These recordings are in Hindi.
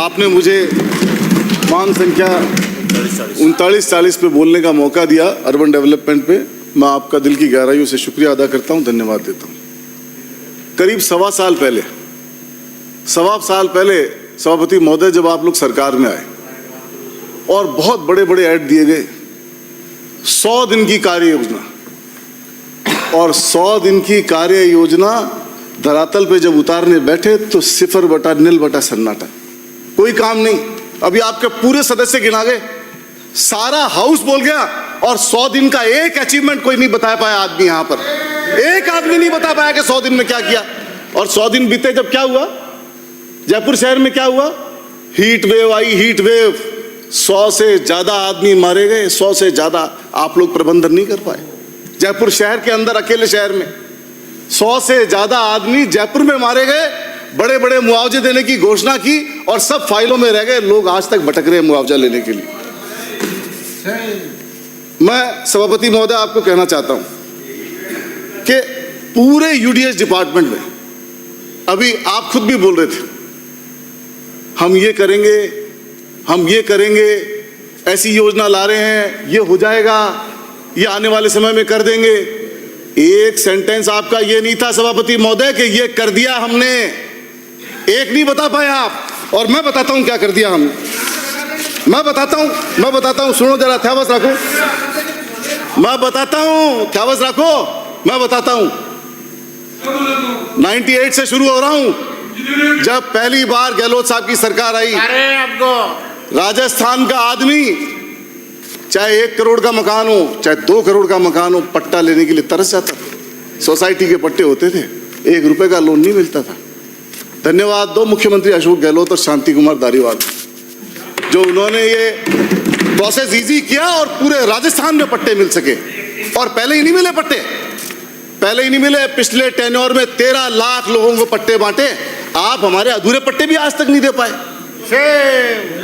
आपने मुझे मान संख्या 3940 पे बोलने का मौका दिया अर्बन डेवलपमेंट पे। मैं आपका दिल की गहराइयों से शुक्रिया अदा करता हूं, धन्यवाद देता हूं। करीब सवा साल पहले सभापति महोदय जब आप लोग सरकार में आए और बहुत बड़े बड़े ऐड दिए गए, 100 दिन की कार्य योजना, और 100 दिन की कार्य योजना धरातल पे जब उतारने बैठे तो 0 सन्नाटा, कोई काम नहीं। अभी आपके पूरे सदस्य गिना गए, सारा हाउस बोल गया, और 100 दिन का एक अचीवमेंट कोई नहीं बता पाया आदमी। यहां पर एक आदमी नहीं बता पाया कि 100 दिन में क्या किया। और 100 दिन बीते जब क्या हुआ, जयपुर शहर में क्या हुआ, हीट वेव आई, हीट वेव, 100 से ज्यादा आदमी मारे गए, 100 से ज्यादा। आप लोग प्रबंधन नहीं कर पाए। जयपुर शहर के अंदर, अकेले शहर में 100 से ज्यादा आदमी जयपुर में मारे गए। बड़े बड़े मुआवजे देने की घोषणा की और सब फाइलों में रह गए। लोग आज तक भटक रहे हैं मुआवजा लेने के लिए। मैं सभापति महोदय आपको कहना चाहता हूं कि पूरे यूडीएच डिपार्टमेंट में, अभी आप खुद भी बोल रहे थे, हम ये करेंगे, हम ये करेंगे, ऐसी योजना ला रहे हैं, ये हो जाएगा, ये आने वाले समय में कर देंगे। एक सेंटेंस आपका ये नहीं था सभापति महोदय कि ये कर दिया हमने, एक नहीं बता पाए आप। और मैं बताता हूं क्या कर दिया हमने। मैं बताता हूं, सुनो जरा, ध्यावस रखो। मैं बताता हूं, ध्यावस रखो, मैं बताता हूं। 98 से शुरू हो रहा हूं। जब पहली बार गहलोत साहब की सरकार आई, राजस्थान का आदमी चाहे 1 करोड़ का मकान हो, चाहे 2 करोड़ का मकान हो, पट्टा लेने के लिए तरस जाता था। सोसाइटी के पट्टे होते थे, 1 रुपए का लोन नहीं मिलता था। धन्यवाद दो मुख्यमंत्री अशोक गहलोत और शांति कुमार धारीवाल, जो उन्होंने ये प्रोसेस इजी किया और पूरे राजस्थान में पट्टे मिल सके। और पहले ही नहीं मिले पट्टे, पहले ही नहीं मिले। पिछले टेन्योर में 13 लाख लोगों को पट्टे बांटे। आप हमारे अधूरे पट्टे भी आज तक नहीं दे पाए,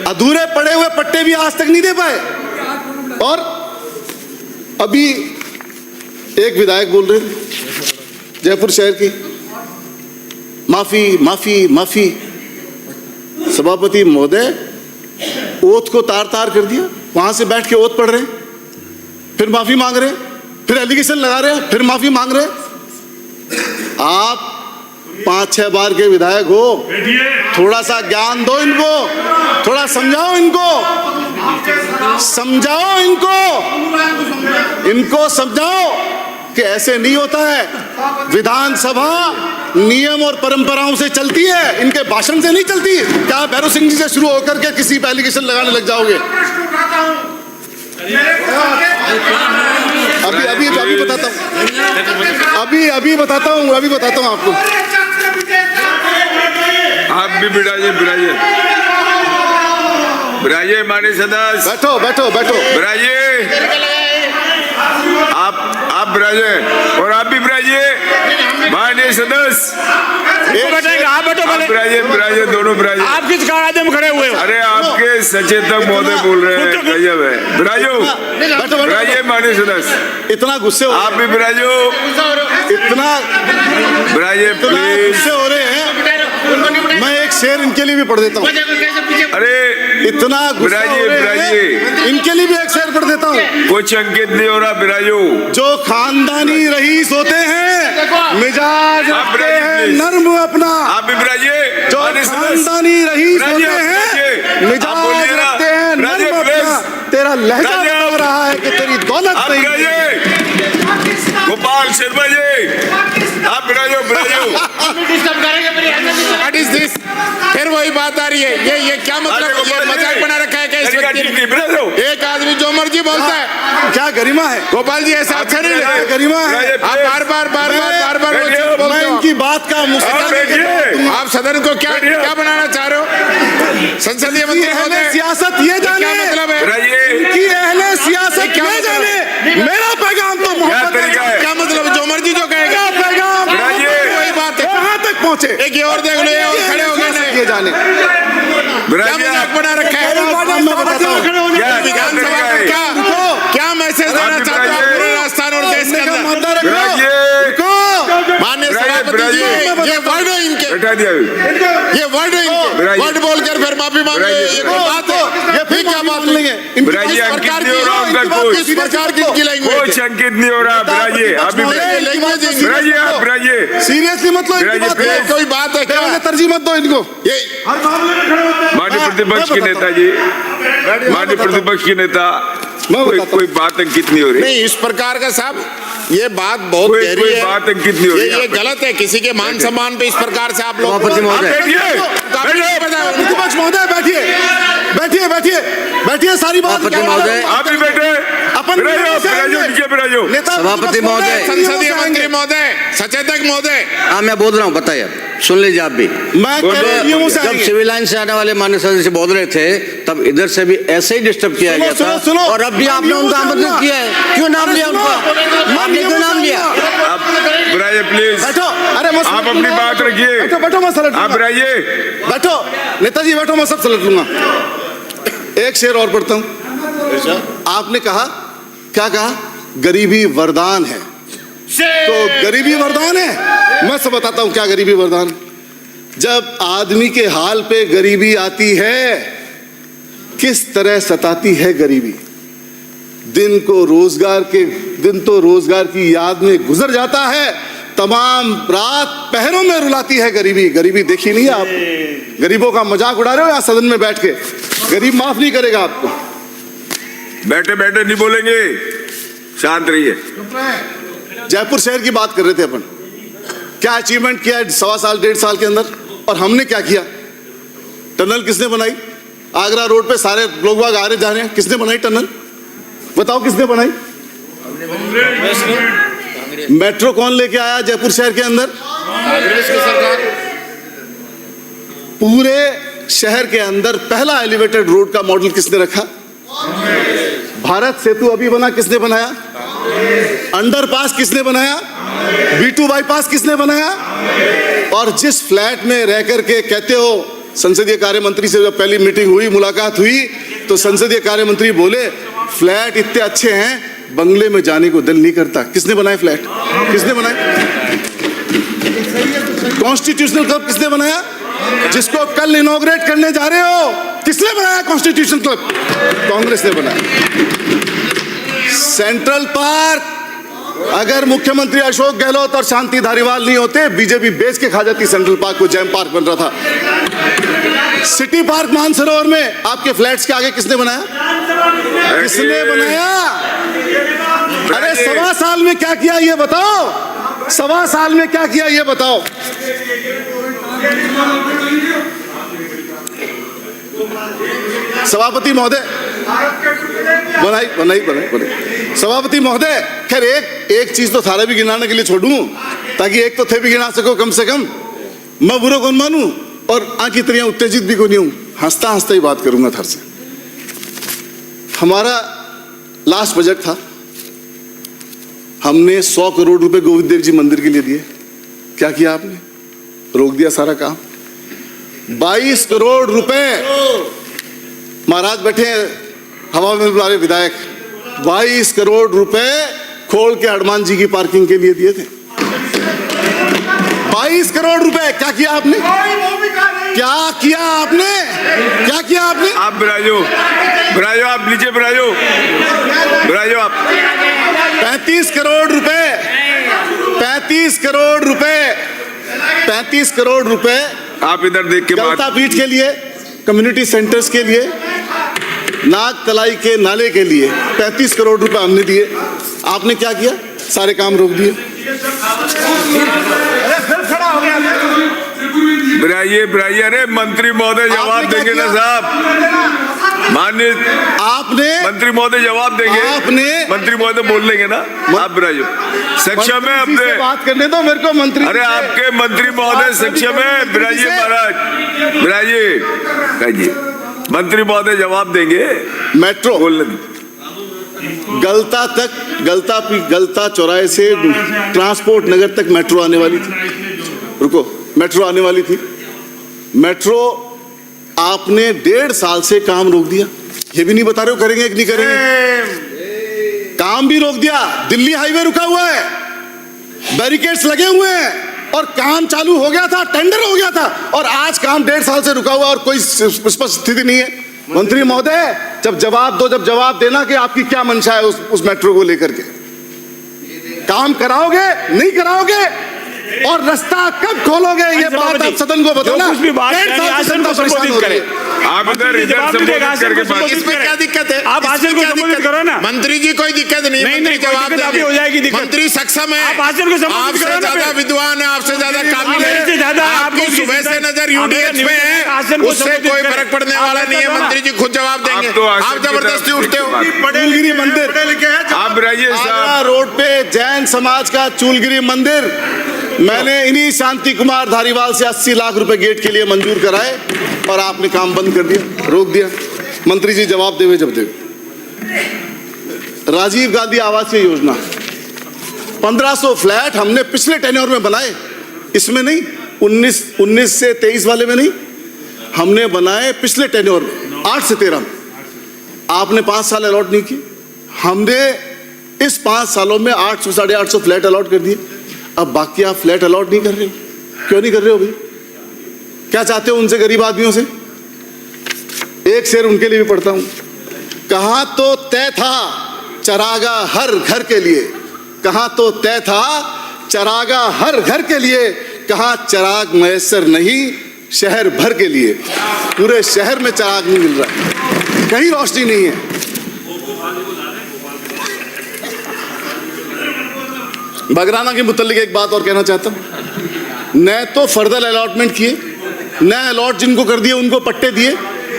अधूरे पड़े हुए पट्टे भी आज तक नहीं दे पाए। और अभी एक विधायक बोल रहे जयपुर शहर की, माफी माफी माफी। सभापति महोदय, ओथ को तार तार कर दिया। वहां से बैठ के ओथ पढ़ रहे, फिर माफी मांग रहे, फिर एलिगेशन लगा रहे, फिर माफी मांग रहे। आप 5-6 बार के विधायक हो, थोड़ा सा ज्ञान दो इनको, थोड़ा समझाओ इनको, समझाओ इनको समझाओ कि ऐसे नहीं होता है। विधानसभा नियम और परंपराओं से चलती है, इनके भाषण से नहीं चलती। क्या भैरव सिंह जी से शुरू होकर के किसी पे एलिगेशन लगाने लग जाओगे? अभी बताता हूं, अभी बताता हूं आपको। आप भी बिराजे माने सदस्य, बैठो बिराजे। आप बिराजे और आप भी बिराजे माने सदस्य। आप बिराजे दोनों बिराजे। आप किस कायदे में खड़े हुए हो? अरे आपके सचेतक महोदय बोल रहे हैं, गजब है। बिराजे माने सदस्य। इतना गुस्से हो, आप भी बिराजो, इतना बिराजे गुस्से हो रहे हैं। मैं एक शेर इनके लिए भी पढ़ देता हूँ। अरे इतना गुस्सा हो रहे हैं, इनके लिए भी एक शेर पढ़ देता हूँ। कुछ अंकित नहीं हो रहा, बिराजो। जो खानदानी रईस होते हैं, मिजाज रखते हैं नर्म अपना। आप भी बिराजे। जो खानदानी रईस होते हैं, मिजाज रखते हैं नर्म अपना। तेरा लहजा बता रहा है कि तेरी दौलत नहीं। गोपाल शर्मा जी, आप बिराजो। What is this? फिर वही बात आ रही है। ये क्या मतलब? ये मजाक बना रखा है क्या इस व्यक्ति ने? एक आदमी जो मर्जी बोलता है। क्या गरिमा है गोपाल जी, ऐसा अच्छा नहीं लगता। गरिमा है। आप बार मैं इनकी बात का आप सदन को क्या बनाना चाह रहे हो? संसदीय मंत्री सियासत ये जाने, क्या मतलब है? इनकी अहले सियासत क्या जाने। मेरा पैगाम तो मोहब्बत का। क्या मतलब? जो मर्जी जो कहेगा पैगाम, वही बात है। कहाँ तक पहुँचे? एक ये और देख लो, ये और खड़े हो गए ये जाने क्या मजाक बना रखा है। विधानसभा का क्या मैसेज देना चाहते हो पूरे राजस्थान और देश के अंदर? माननीय सभापति जी, ये वर्ड है इनके। हटा दिया। ये वर्ड बोलकर फिर माफी मांग रहे हैं, ये कोई बात है? ये फिर क्या बात लेंगे बिराजी अंकित नहीं हो रहा उनका किस प्रकार की इनकी लैंग्वेज कुछ अंकित नहीं हो रहा। बिराजी अभी बिराजी आप बिराजी सीरियसली मत लो इनकी बिराजी, बात को। please। कोई बात है क्या? देवेंद्र, तरजीह मत दो इनको। ये माननीय प्रतिपक्ष के नेता जी, माननीय प्रतिपक्ष के नेता, कोई बात अंकित नहीं हो रही। नहीं, इस प्रकार का साहब ये बात बहुत कोई गहरी है, बात अंकित नहीं हो रही। ये गलत है। किसी के मान सम्मान पे इस प्रकार से आप लोग सभापति महोदय। प्रतिपक्ष महोदय बैठिए, बैठिए, बैठिए, बैठिए, सारी बात महोदय। आप भी बैठे अपन नेता सभापति महोदय, संसदीय मंत्री महोदय, सचेतक महोदय, हाँ मैं बोल रहा हूँ, बताइए, सुन लीजिए आप भी। मैं जब सिविल लाइन से आने वाले माननीय सदस्य बोल रहे थे तब इधर से भी ऐसे ही डिस्टर्ब किया गया था, सुनो। और अब भी आपने उनका आमंत्रित किया है, क्यों नाम लिया उनका? आपने क्यों नाम लिया? प्लीज बैठो। अरे आप अपनी बात रखिए। बैठो, बैठो, मैं सलट आप लूंगा। रहिए, बैठो नेताजी, बैठो, मैं सब सलट लूंगा। एक शेर और पढ़ता हूं। आपने कहा, क्या कहा? गरीबी वरदान है। तो गरीबी वरदान है, मैं सब बताता हूं क्या गरीबी वरदान। जब आदमी के हाल पे गरीबी आती है, किस तरह सताती है गरीबी। दिन तो रोजगार की याद में गुजर जाता है, तमाम रात पहरों में रुलाती है गरीबी। गरीबी देखी नहीं है आप? गरीबों का मजाक उड़ा रहे हो यहाँ सदन में बैठ के। गरीब माफ नहीं करेगा आपको। बैठे बैठे नहीं बोलेंगे, शांत रहिए। जयपुर शहर की बात कर रहे थे अपन, क्या अचीवमेंट किया है 1.25 साल 1.5 साल के अंदर, और हमने क्या किया? टनल किसने बनाई? आगरा रोड पे सारे लोग बाग आ रहे जा रहे हैं, किसने बनाई टनल? बताओ किसने बनाई? मेट्रो कौन लेके आया जयपुर शहर के अंदर? कांग्रेस की सरकार। पूरे शहर के अंदर पहला एलिवेटेड रोड का मॉडल किसने रखा? भारत सेतु अभी बना, किसने बनाया? अंडरपास किसने बनाया? B2 बाईपास किसने बनाया? और जिस फ्लैट में रह करके कहते हो, संसदीय कार्य मंत्री से जब पहली मीटिंग हुई, मुलाकात हुई, तो संसदीय कार्य मंत्री बोले फ्लैट इतने अच्छे हैं बंगले में जाने को दिल नहीं करता। किसने बनाए फ्लैट? किसने बनाए? कॉन्स्टिट्यूशनल क्लब किसने बनाया, जिसको कल इनॉग्रेट करने जा रहे हो? किसने बनाया कॉन्स्टिट्यूशन क्लब? कांग्रेस ने बनाया। सेंट्रल पार्क, अगर मुख्यमंत्री अशोक गहलोत और शांति धारीवाल नहीं होते, बीजेपी बेच के खा जाती सेंट्रल पार्क को। जैम पार्क बन रहा था। सिटी पार्क मानसरोवर में आपके फ्लैट्स के आगे किसने बनाया? किसने बनाया? अरे 1.25 साल में क्या किया ये बताओ? 1.25 साल में क्या किया ये बताओ? सभापति महोदय, बनाई सभापति महोदय, खैर एक चीज तो थारा भी गिनाने के लिए छोड़ूं, ताकि एक तो थे भी गिना सको कम से कम। मैं बुरा कौन मानूं और आंखी तरह उत्तेजित भी कोई नहीं हूं, हंसता हंसता ही बात करूंगा थार से। हमारा लास्ट बजट था, हमने 100 करोड़ रुपए गोविंद देव जी मंदिर के लिए दिए। क्या किया आपने? रोक दिया सारा काम। 22 करोड़ रुपए, महाराज बैठे हवा में बुला रहे विधायक, 22 करोड़ रुपए खोल के हनुमान जी की पार्किंग के लिए दिए थे। 22 करोड़ रुपए। क्या किया आपने? क्या किया आपने? क्या किया आपने? आप बिराजो, आप नीचे बिराजो आप। 35 करोड़ रुपए, 35 करोड़ रुपए, 35 करोड़ रुपए आप इधर देख के बात। गलता पीठ के लिए, कम्युनिटी सेंटर्स के लिए, नाग तलाई के नाले के लिए 35 करोड़ रुपए हमने दिए। आपने क्या किया? सारे काम रोक दिए। बिराइए, अरे मंत्री महोदय जवाब देंगे ना साहब। माननीय आपने मंत्री महोदय जवाब देंगे। आपने मंत्री महोदय बोल लेंगे ना, आप बिराइए। सक्षम है अपने बात करने दो मेरे को मंत्री। अरे आपके मंत्री महोदय सक्षम है, बिराइए महाराज, बिराइए। मंत्री महोदय जवाब देंगे। मेट्रो बोलने गलता चौराहे से ट्रांसपोर्ट नगर तक मेट्रो आने वाली थी। रुको, मेट्रो आने वाली थी। मेट्रो आपने 1.5 साल से काम रोक दिया। ये भी नहीं बता रहे हो करेंगे कि नहीं करेंगे। काम भी रोक दिया। दिल्ली हाईवे रुका हुआ है, बैरिकेड्स लगे हुए हैं, और काम चालू हो गया था, टेंडर हो गया था, और आज काम 1.5 साल से रुका हुआ और कोई स्पष्ट स्थिति नहीं है। मंत्री महोदय, जब जवाब दो, जब जवाब देना कि आपकी क्या मंशा है उस मेट्रो को लेकर के। काम कराओगे, नहीं कराओगे, और रास्ता कब खोलोगे, ये बात आप सदन को बताना। कुछ भी बात आसन को संबोधित करें। आप इधर संबोधित करके बात, इसमें क्या दिक्कत है? आप आसन को संबोधित करो ना। मंत्री जी कोई दिक्कत नहीं, नहीं, मंत्री कोई जवाब दिक्कत देंगे। अभी हो जाएगी दिक्कत। मंत्री सक्षम है, आप आसन को संबोधित आपसे करो ना ज्यादा फिर। विद्वान है, आपसे ज्यादा काबिल मेरे से ज्यादा है, आपको आपकी सुबह से नजर यूडीएफ में है, आसन को उससे संबोधित कोई करें। फर्क पड़ने आप वाला ऐसा नहीं है। करो ना। मंत्री जी खुद जवाब देंगे, आप तो आसन आप की जबरदस्ती तरफ उठते हो। चूलगिरी मंदिर, आप रहिए आगरा साहब। रोड पे जैन समाज का चूलगिरी मंदिर, मैंने इन्हीं शांति कुमार धारीवाल से 80 लाख रुपए गेट के लिए मंजूर कराए और आपने काम बंद कर दिया, रोक दिया। मंत्री जी जवाब देवे जब देवे। राजीव गांधी आवासीय योजना 1500 फ्लैट हमने पिछले टेन्योर में बनाए, इसमें नहीं, 19 से 23 वाले में नहीं, हमने बनाए पिछले टेन्योर में 8 से 13 में। आपने 5 साल अलॉट नहीं किए, हमने इस 5 सालों में 800 साढ़े 800 फ्लैट अलॉट कर दिए। अब बाकी आप फ्लैट अलॉट नहीं कर रहे हो, क्यों नहीं कर रहे हो भाई? क्या चाहते हो उनसे, गरीब आदमियों से? एक शेर उनके लिए भी पढ़ता हूं। कहां तो तय था चरागा हर घर के लिए, कहां तो तय था चरागा हर घर के लिए, कहां चराग मैसर नहीं शहर भर के लिए। पूरे शहर में चराग नहीं मिल रहा है, कहीं रोशनी नहीं है। बगराना के मुतल्लिक एक बात और कहना चाहता हूं। न तो फर्दर अलॉटमेंट किए, न अलॉट जिनको कर दिए उनको पट्टे दिए,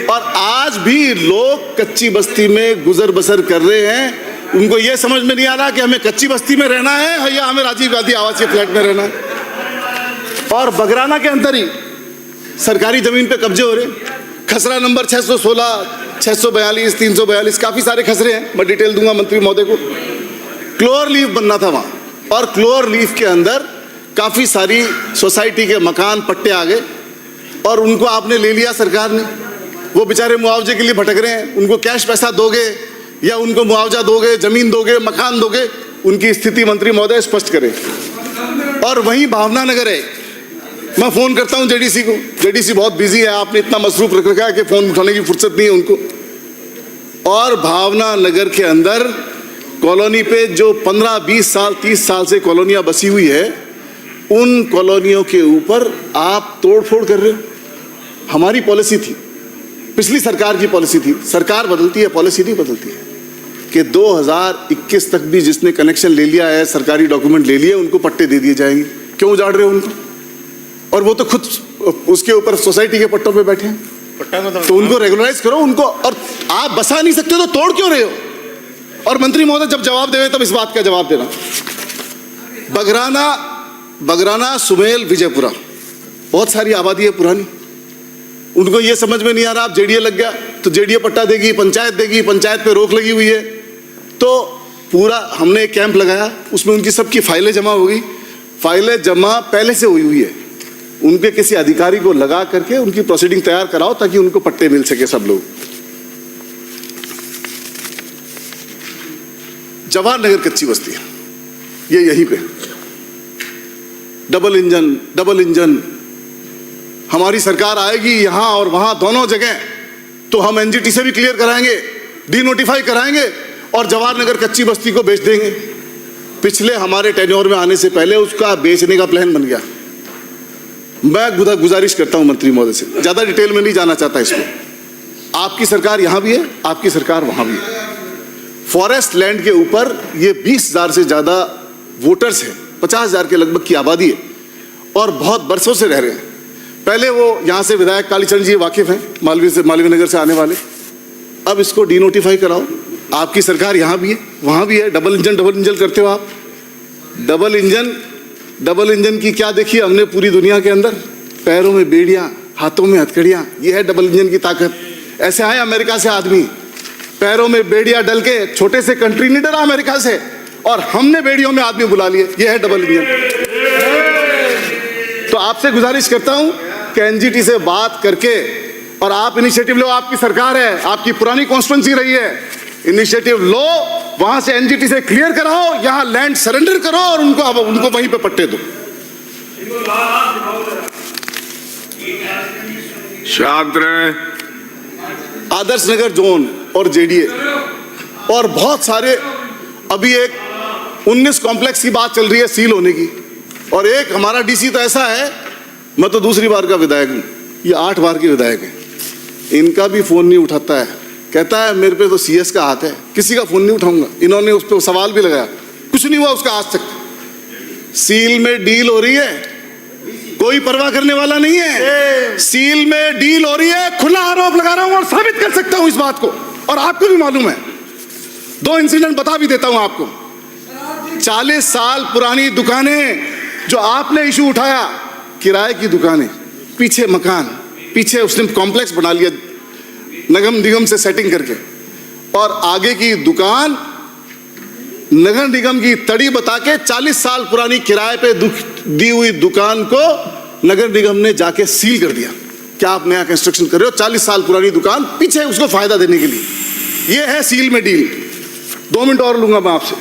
और आज भी लोग कच्ची बस्ती में गुजर बसर कर रहे हैं। उनको यह समझ में नहीं आ रहा कि हमें कच्ची बस्ती में रहना है या हमें राजीव गांधी आवासीय फ्लैट में रहना है। और बगराना के अंदर ही सरकारी जमीन पे कब्जे हो रहे, खसरा नंबर 616, 642, 342, काफी सारे खसरे हैं, मैं डिटेल दूंगा मंत्री महोदय को। क्लोर लीफ बनना था वहां, और क्लोर लीफ के अंदर काफी सारी सोसाइटी के मकान पट्टे आ गए और उनको आपने ले लिया सरकार ने। वो बेचारे मुआवजे के लिए भटक रहे हैं, उनको कैश पैसा दोगे या उनको मुआवजा दोगे, जमीन दोगे, मकान दोगे, उनकी स्थिति मंत्री महोदय स्पष्ट करें। और वहीं भावना नगर है, मैं फोन करता हूं जेडीसी को, जेडीसी बहुत बिजी है, आपने इतना मसरूफ रख रखा है कि फोन उठाने की फुर्सत नहीं है उनको। और भावना नगर के अंदर कॉलोनी पे जो 15, 20 साल, 30 साल से कॉलोनियां बसी हुई है, उन कॉलोनियों के ऊपर आप तोड़फोड़ कर रहे हो। हमारी पॉलिसी थी, पिछली सरकार की पॉलिसी थी, सरकार बदलती है, पॉलिसी नहीं बदलती है, कि 2021 तक भी जिसने कनेक्शन ले लिया है, सरकारी डॉक्यूमेंट ले लिए, उनको पट्टे दे दिए जाएंगे। क्यों उजाड़ रहे हो उनको? और वो तो खुद उसके ऊपर सोसाइटी के पट्टों पे बैठे हैं, तो उनको रेगुलराइज करो उनको। और आप बसा नहीं सकते तो तोड़ क्यों रहे हो? और मंत्री महोदय जब जवाब देवे तब इस बात का जवाब देना। बगराना, सुमेल, विजयपुरा, बहुत सारी आबादी है पुरानी, उनको ये समझ में नहीं आ रहा, आप जेडीए लग गया तो जेडीए पट्टा देगी, पंचायत देगी, पंचायत पे रोक लगी हुई है। तो पूरा हमने एक कैंप लगाया, उसमें उनकी सबकी फाइलें जमा हो गई। फाइलें जमा पहले से हुई है, उनके किसी अधिकारी को लगा करके उनकी प्रोसीडिंग तैयार कराओ ताकि उनको पट्टे मिल सके सब लोग। जवाहर नगर कच्ची बस्ती है, ये यहीं पे डबल इंजन। हमारी सरकार आएगी यहां और वहां दोनों जगह, तो हम एनजीटी से भी क्लियर कराएंगे, डीनोटिफाई कराएंगे और जवाहर नगर कच्ची बस्ती को बेच देंगे। पिछले हमारे टेन्योर में आने से पहले उसका बेचने का प्लान बन गया। मैं गुजारिश करता हूं मंत्री महोदय से, ज्यादा डिटेल में नहीं जाना चाहता इसको, आपकी सरकार यहां भी है, आपकी सरकार वहां भी है। फॉरेस्ट लैंड के ऊपर ये 20,000 से ज्यादा वोटर्स हैं, 50,000 के लगभग की आबादी है और बहुत बरसों से रह रहे हैं। पहले वो यहाँ से विधायक कालीचरण जी वाकिफ हैं, मालवीय नगर से आने वाले। अब इसको डीनोटिफाई कराओ, आपकी सरकार यहाँ भी है वहाँ भी है। डबल इंजन करते हो आप। डबल इंजन की क्या देखी हमने पूरी दुनिया के अंदर? पैरों में बेड़ियाँ, हाथों में हथकड़ियाँ, ये है डबल इंजन की ताकत। ऐसे आए अमेरिका से आदमी, पैरों में बेड़ियाँ डल के, छोटे से कंट्री नहीं डरा अमेरिका से, और हमने बेड़ियों में आदमी बुला लिए, ये है डबल इंजन। तो आपसे गुजारिश करता हूं कि एनजीटी से बात करके, और आप इनिशिएटिव लो, आपकी सरकार है, आपकी पुरानी कॉन्स्टिट्यूंसी रही है, इनिशिएटिव लो, वहां से एनजीटी से क्लियर कराओ, यहां लैंड सरेंडर करो और उनको वहीं पे पट्टे दो। शांत रहे। आदर्श नगर जोन और जेडीए और बहुत सारे, अभी एक 19 कॉम्प्लेक्स की बात चल रही है सील होने की, और एक हमारा डीसी तो ऐसा है, मैं तो दूसरी बार का विधायक हूं, ये 8 बार के विधायक हैं, इनका भी फोन नहीं उठाता है, कहता है मेरे पे तो सीएस का हाथ है, किसी का फोन नहीं उठाऊंगा। इन्होंने उस पर सवाल भी लगाया, कुछ नहीं हुआ उसका आज तक। सील में डील हो रही है, कोई परवाह करने वाला नहीं है। सील में डील हो रही है, खुला आरोप लगा रहा हूं और साबित कर सकता हूं इस बात को, और आपको भी मालूम है। 2 इंसिडेंट बता भी देता हूं आपको। 40 साल पुरानी दुकानें जो आपने इशू उठाया, किराए की दुकानें, पीछे मकान, पीछे उसने कॉम्प्लेक्स बना लिया नगर निगम से सेटिंग करके, और आगे की दुकान नगर निगम की तड़ी बता के 40 साल पुरानी किराए पे दी हुई दुकान को नगर निगम ने जाके सील कर दिया। क्या आप नया कंस्ट्रक्शन कर रहे हो? 40 साल पुरानी दुकान पीछे उसको फायदा देने के लिए, ये है सील में डील। 2 मिनट और लूंगा मैं आपसे।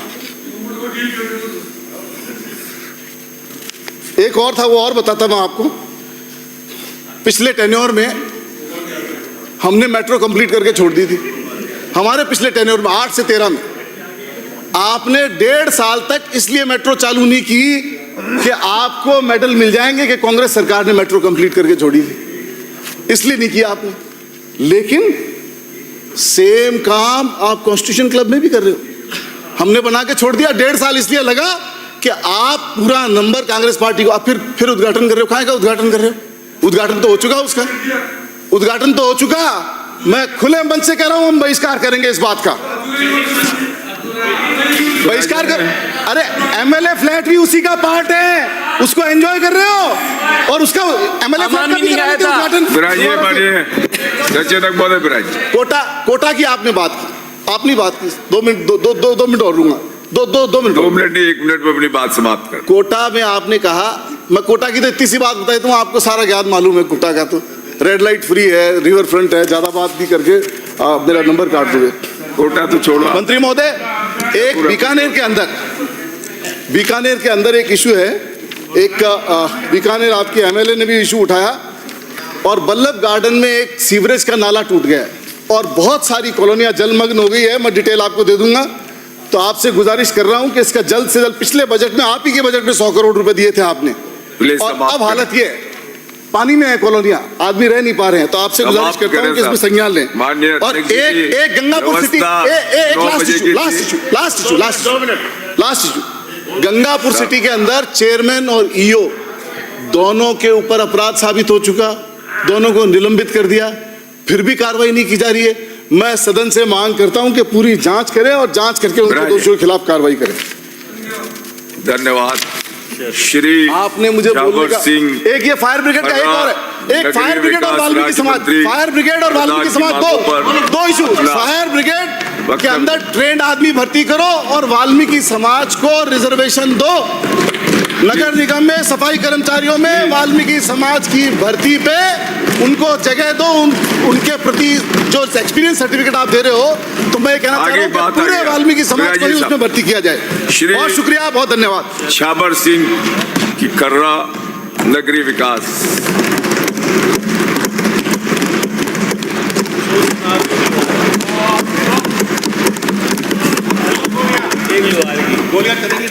एक और था, वो और बताता मैं आपको। पिछले टेन्योर में हमने मेट्रो कंप्लीट करके छोड़ दी थी। हमारे पिछले टेन्योर में 8 से 13 में आपने 1.5 साल तक इसलिए मेट्रो चालू नहीं की कि आपको मेडल मिल जाएंगे कि कांग्रेस सरकार ने मेट्रो कंप्लीट करके छोड़ी थी, इसलिए नहीं किया आपने। लेकिन सेम काम आप कॉन्स्टिट्यूशन क्लब में भी कर रहे हो। हमने बना के छोड़ दिया। 1.5 साल इसलिए लगा कि आप पूरा नंबर कांग्रेस पार्टी को, आप फिर उद्घाटन कर रहे हो। कहाँ का उद्घाटन कर रहे हो? उद्घाटन तो हो चुका उसका, उद्घाटन तो हो चुका। मैं खुले मन से कह रहा हूं, हम बहिष्कार करेंगे इस बात का, बहिष्कार कर। अरे एमएलए फ्लैट भी उसी का पार्ट है, उसको एंजॉय कर रहे हो, और उसका एमएलए फ्लैट का भी उद्घाटन। कोटा की आपने बात की, आपने बात की। 2 मिनट 2 मिनट और लूंगा, 2 मिनट 2 मिनट नहीं, 1 मिनट में अपनी बात समाप्त कर। कोटा में आपने कहा, मैं कोटा की तो इतनी सी बात बताई हूँ, आपको सारा ज्ञान मालूम है कोटा का। तो रेड लाइट फ्री है, रिवर फ्रंट है, ज्यादा बात नहीं करके आप मेरा नंबर काट दोगे। कोटा तो छोड़ो। मंत्री महोदय, एक बीकानेर के अंदर एक इशू है, एक बीकानेर आपके एमएलए ने भी इशू उठाया, और बल्लभ गार्डन में एक सीवरेज का नाला टूट गया है और बहुत सारी कॉलोनियां जलमग्न हो गई है। मैं डिटेल आपको दे दूंगा। तो आपसे गुजारिश कर रहा हूं कि इसका जल्द से जल्द, पिछले बजट में, आप ही के बजट में 100 करोड़ रुपए दिए थे आपने, और अब हालत ये है, पानी में है कॉलोनियां, आदमी रह नहीं पा रहे हैं। तो आपसे गुजारिश करता हूं कि इसमें संज्ञान लें। और एक Gangapur city, last issue, Gangapur city के अंदर चेयरमैन और ईओ दोनों के ऊपर अपराध साबित हो चुका, दोनों को निलंबित कर दिया, फिर भी कार्रवाई नहीं की जा रही है। मैं सदन से मांग करता हूं कि पूरी जांच करें और जांच करके उनके दोषियों के खिलाफ कार्रवाई करें। धन्यवाद। श्री आपने मुझे बोलने का, एक ये फायर ब्रिगेड का, एक और है, एक फायर ब्रिगेड और वाल्मीकि समाज, फायर ब्रिगेड और वाल्मीकि समाज, दो इशू। फायर ब्रिगेड के अंदर ट्रेंड आदमी भर्ती करो और वाल्मीकि समाज को रिजर्वेशन दो। नगर निगम में सफाई कर्मचारियों में वाल्मीकि समाज की भर्ती पे उनको जगह दो। उनके प्रति जो एक्सपीरियंस सर्टिफिकेट आप दे रहे हो, तो मैं कहना चाह रहा हूं कि पूरे वाल्मीकि समाज को ही उसमें भर्ती किया जाए। बहुत शुक्रिया, बहुत धन्यवाद। छाबर सिंह की कर्रा नगरीय विकास। गोलियां चलेंगी।